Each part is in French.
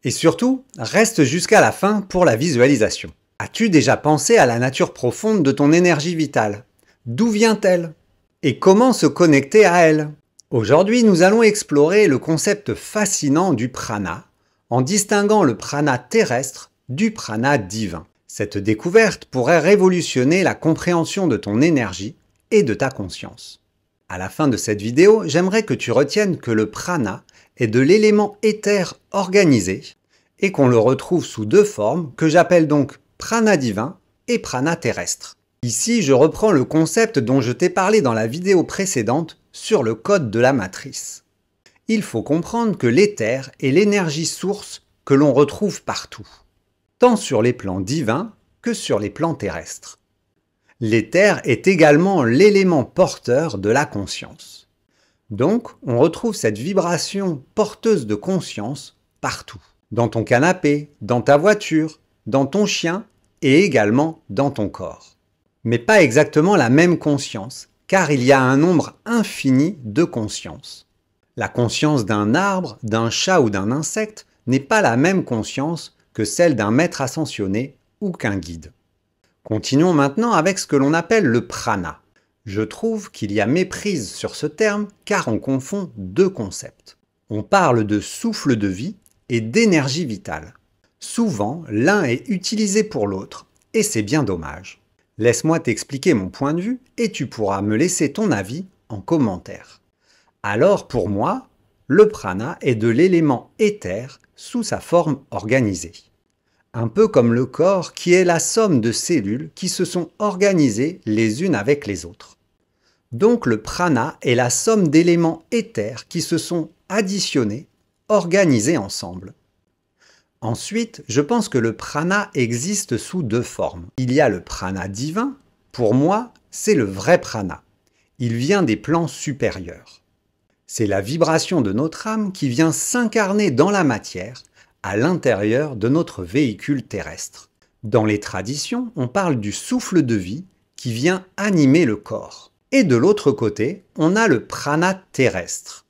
Et surtout, reste jusqu'à la fin pour la visualisation. As-tu déjà pensé à la nature profonde de ton énergie vitale? D'où vient-elle? Et comment se connecter à elle? Aujourd'hui, nous allons explorer le concept fascinant du prana, en distinguant le prana terrestre du prana divin. Cette découverte pourrait révolutionner la compréhension de ton énergie et de ta conscience. À la fin de cette vidéo, j'aimerais que tu retiennes que le prana est de l'élément éther organisé et qu'on le retrouve sous deux formes que j'appelle donc prana divin et prana terrestre. Ici, je reprends le concept dont je t'ai parlé dans la vidéo précédente sur le code de la matrice. Il faut comprendre que l'éther est l'énergie source que l'on retrouve partout, tant sur les plans divins que sur les plans terrestres. L'éther est également l'élément porteur de la conscience. Donc, on retrouve cette vibration porteuse de conscience partout. Dans ton canapé, dans ta voiture, dans ton chien et également dans ton corps. Mais pas exactement la même conscience, car il y a un nombre infini de consciences. La conscience d'un arbre, d'un chat ou d'un insecte n'est pas la même conscience que celle d'un maître ascensionné ou qu'un guide. Continuons maintenant avec ce que l'on appelle le prana. Je trouve qu'il y a méprise sur ce terme car on confond deux concepts. On parle de souffle de vie et d'énergie vitale. Souvent, l'un est utilisé pour l'autre et c'est bien dommage. Laisse-moi t'expliquer mon point de vue et tu pourras me laisser ton avis en commentaire. Alors pour moi, le prana est de l'élément éther sous sa forme organisée. Un peu comme le corps qui est la somme de cellules qui se sont organisées les unes avec les autres. Donc le prana est la somme d'éléments éthers qui se sont additionnés, organisés ensemble. Ensuite, je pense que le prana existe sous deux formes. Il y a le prana divin, pour moi, c'est le vrai prana. Il vient des plans supérieurs. C'est la vibration de notre âme qui vient s'incarner dans la matière, à l'intérieur de notre véhicule terrestre. Dans les traditions, on parle du souffle de vie qui vient animer le corps. Et de l'autre côté, on a le prana terrestre.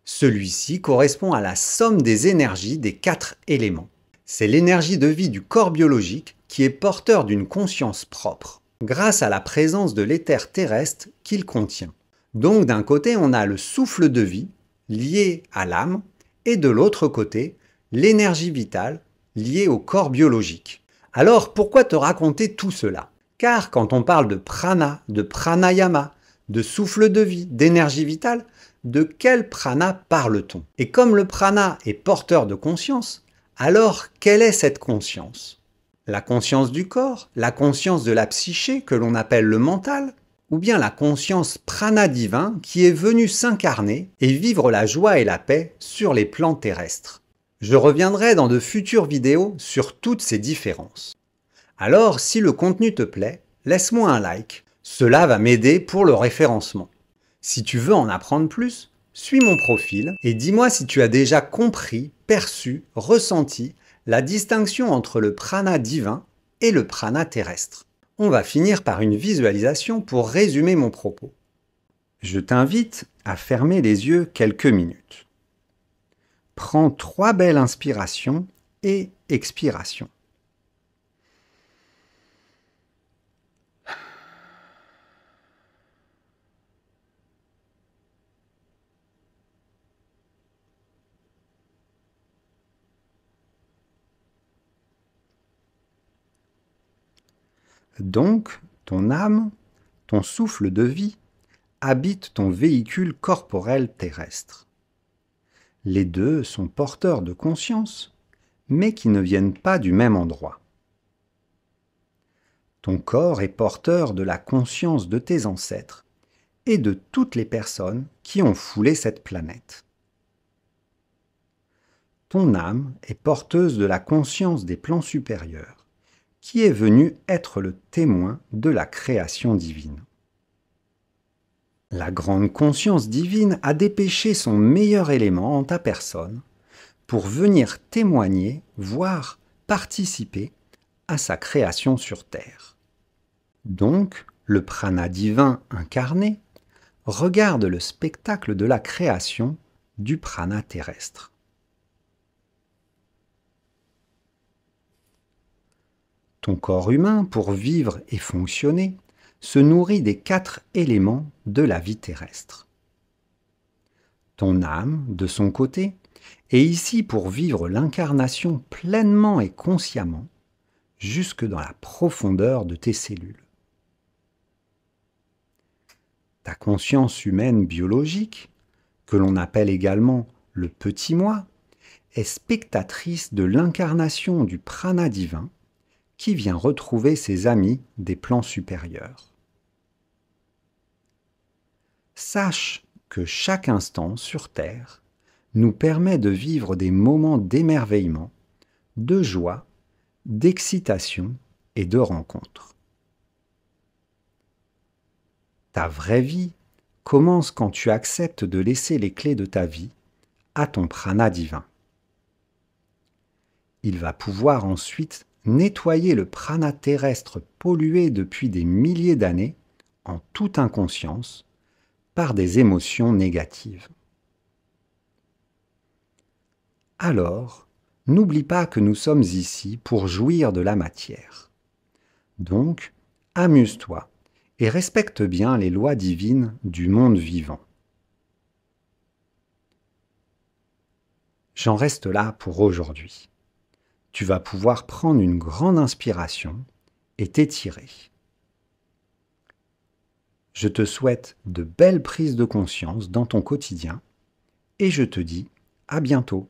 Celui-ci correspond à la somme des énergies des quatre éléments. C'est l'énergie de vie du corps biologique qui est porteur d'une conscience propre, grâce à la présence de l'éther terrestre qu'il contient. Donc d'un côté, on a le souffle de vie lié à l'âme, et de l'autre côté, l'énergie vitale liée au corps biologique. Alors pourquoi te raconter tout cela? Car quand on parle de prana, de pranayama, de souffle de vie, d'énergie vitale, de quel prana parle-t-on? Et comme le prana est porteur de conscience, alors quelle est cette conscience? La conscience du corps, la conscience de la psyché que l'on appelle le mental, ou bien la conscience prana divin qui est venue s'incarner et vivre la joie et la paix sur les plans terrestres? Je reviendrai dans de futures vidéos sur toutes ces différences. Alors, si le contenu te plaît, laisse-moi un like. Cela va m'aider pour le référencement. Si tu veux en apprendre plus, suis mon profil et dis-moi si tu as déjà compris, perçu, ressenti la distinction entre le prana divin et le prana terrestre. On va finir par une visualisation pour résumer mon propos. Je t'invite à fermer les yeux quelques minutes. Prends 3 belles inspirations et expirations. Donc, ton âme, ton souffle de vie, habite ton véhicule corporel terrestre. Les deux sont porteurs de conscience, mais qui ne viennent pas du même endroit. Ton corps est porteur de la conscience de tes ancêtres et de toutes les personnes qui ont foulé cette planète. Ton âme est porteuse de la conscience des plans supérieurs, qui est venue être le témoin de la création divine. La grande conscience divine a dépêché son meilleur élément en ta personne pour venir témoigner, voire participer à sa création sur Terre. Donc, le prana divin incarné regarde le spectacle de la création du prana terrestre. Ton corps humain, pour vivre et fonctionner, se nourrit des 4 éléments de la vie terrestre. Ton âme, de son côté, est ici pour vivre l'incarnation pleinement et consciemment, jusque dans la profondeur de tes cellules. Ta conscience humaine biologique, que l'on appelle également le petit moi, est spectatrice de l'incarnation du prana divin qui vient retrouver ses amis des plans supérieurs. Sache que chaque instant sur Terre nous permet de vivre des moments d'émerveillement, de joie, d'excitation et de rencontre. Ta vraie vie commence quand tu acceptes de laisser les clés de ta vie à ton prana divin. Il va pouvoir ensuite nettoyer le prana terrestre pollué depuis des milliers d'années en toute inconscience par des émotions négatives. Alors, n'oublie pas que nous sommes ici pour jouir de la matière. Donc, amuse-toi et respecte bien les lois divines du monde vivant. J'en reste là pour aujourd'hui. Tu vas pouvoir prendre une grande inspiration et t'étirer. Je te souhaite de belles prises de conscience dans ton quotidien et je te dis à bientôt.